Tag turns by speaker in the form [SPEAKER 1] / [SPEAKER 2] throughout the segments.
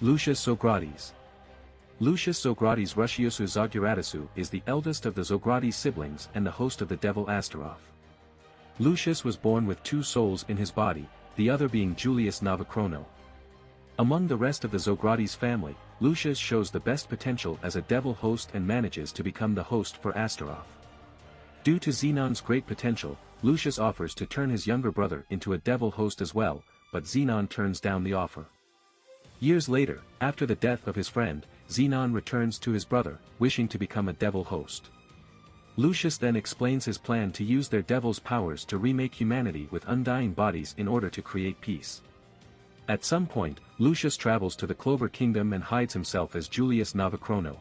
[SPEAKER 1] Lucius Zogratis. Lucius Zogratis Rusiusu Zoguratisu is the eldest of the Zogratis siblings and the host of the devil Astaroth. Lucius was born with two souls in his body, the other being Julius Novachrono. Among the rest of the Zogratis family, Lucius shows the best potential as a devil host and manages to become the host for Astaroth. Due to Xenon's great potential, Lucius offers to turn his younger brother into a devil host as well, but Xenon turns down the offer. Years later, after the death of his friend, Xenon returns to his brother, wishing to become a devil host. Lucius then explains his plan to use their devil's powers to remake humanity with undying bodies in order to create peace. At some point, Lucius travels to the Clover kingdom and hides himself as Julius Novachrono.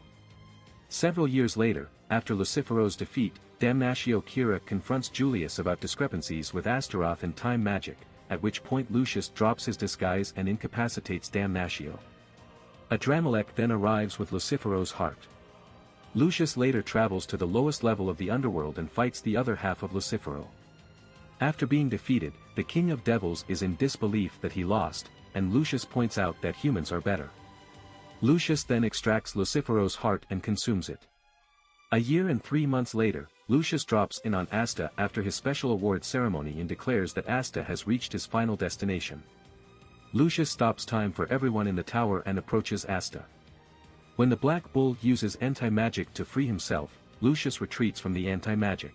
[SPEAKER 1] Several years later, after Lucifero's defeat, Damnatio Kira confronts Julius about discrepancies with Astaroth and time magic, at which point Lucius drops his disguise and incapacitates Damnatio. Adramelech then arrives with Lucifero's heart. Lucius later travels to the lowest level of the underworld and fights the other half of Lucifero. After being defeated, the king of devils is in disbelief that he lost, and Lucius points out that humans are better. Lucius then extracts Lucifero's heart and consumes it. A year and 3 months later, Lucius drops in on Asta after his special award ceremony and declares that Asta has reached his final destination. Lucius stops time for everyone in the tower and approaches Asta. When the Black Bull uses anti-magic to free himself, Lucius retreats from the anti-magic.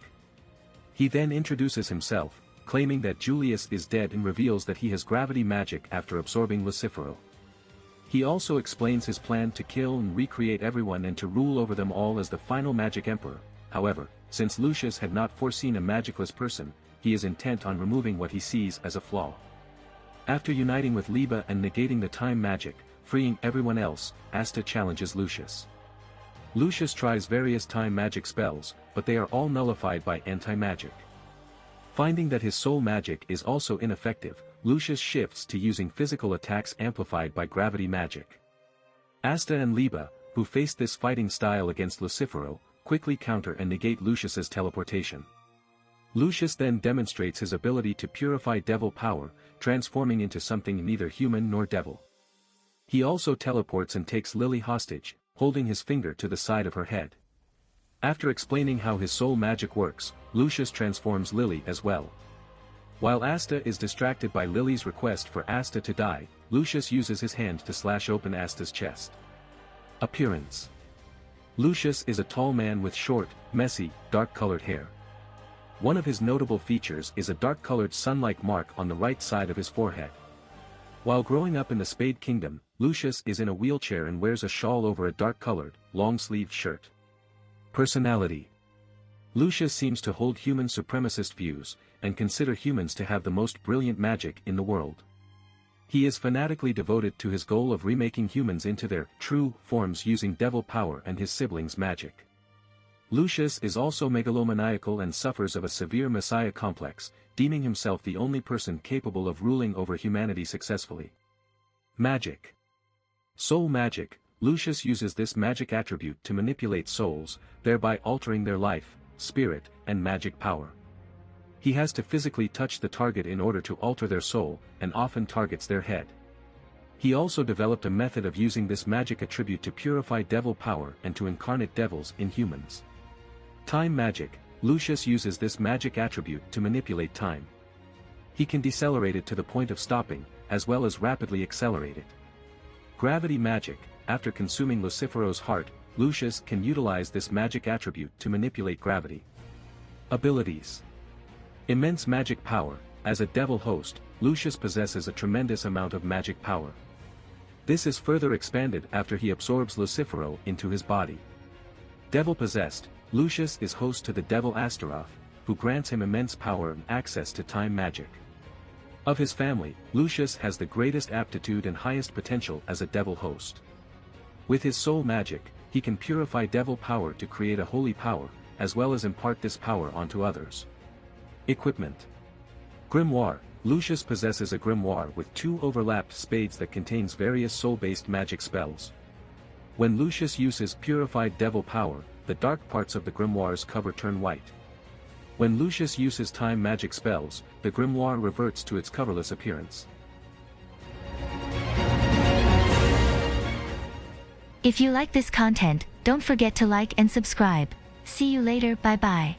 [SPEAKER 1] He then introduces himself, claiming that Julius is dead and reveals that he has gravity magic after absorbing Lucifero. He also explains his plan to kill and recreate everyone and to rule over them all as the final magic emperor. However, since Lucius had not foreseen a magicless person, he is intent on removing what he sees as a flaw. After uniting with Liba and negating the time magic, freeing everyone else, Asta challenges Lucius. Lucius tries various time magic spells, but they are all nullified by anti-magic. Finding that his soul magic is also ineffective, Lucius shifts to using physical attacks amplified by gravity magic. Asta and Liba, who faced this fighting style against Lucifero, quickly counter and negate Lucius's teleportation. Lucius then demonstrates his ability to purify devil power, transforming into something neither human nor devil. He also teleports and takes Lily hostage, holding his finger to the side of her head. After explaining how his soul magic works, Lucius transforms Lily as well. While Asta is distracted by Lily's request for Asta to die, Lucius uses his hand to slash open Asta's chest. Appearance: Lucius is a tall man with short, messy, dark-colored hair. One of his notable features is a dark-colored sun-like mark on the right side of his forehead. While growing up in the Spade Kingdom, Lucius is in a wheelchair and wears a shawl over a dark-colored, long-sleeved shirt. Personality: Lucius seems to hold human supremacist views, and consider humans to have the most brilliant magic in the world. He is fanatically devoted to his goal of remaking humans into their true forms using devil power and his siblings' magic. Lucius is also megalomaniacal and suffers of a severe messiah complex, deeming himself the only person capable of ruling over humanity successfully. Magic: soul magic. Lucius uses this magic attribute to manipulate souls, thereby altering their life, spirit, and magic power. He has to physically touch the target in order to alter their soul, and often targets their head. He also developed a method of using this magic attribute to purify devil power and to incarnate devils in humans. Time magic: Lucius uses this magic attribute to manipulate time. He can decelerate it to the point of stopping, as well as rapidly accelerate it. Gravity magic: after consuming Lucifero's heart, Lucius can utilize this magic attribute to manipulate gravity. Abilities: immense magic power. As a devil host, Lucius possesses a tremendous amount of magic power. This is further expanded after he absorbs Lucifero into his body. Devil possessed: Lucius is host to the devil Astaroth, who grants him immense power and access to time magic. Of his family, Lucius has the greatest aptitude and highest potential as a devil host. With his soul magic, he can purify devil power to create a holy power, as well as impart this power onto others. Equipment: Grimoire: Lucius possesses a grimoire with 2 overlapped spades that contains various soul-based magic spells. When Lucius uses purified devil power, the dark parts of the grimoire's cover turn white. When Lucius uses time magic spells, the grimoire reverts to its coverless appearance.
[SPEAKER 2] If you like this content, don't forget to like and subscribe. See you later, bye bye.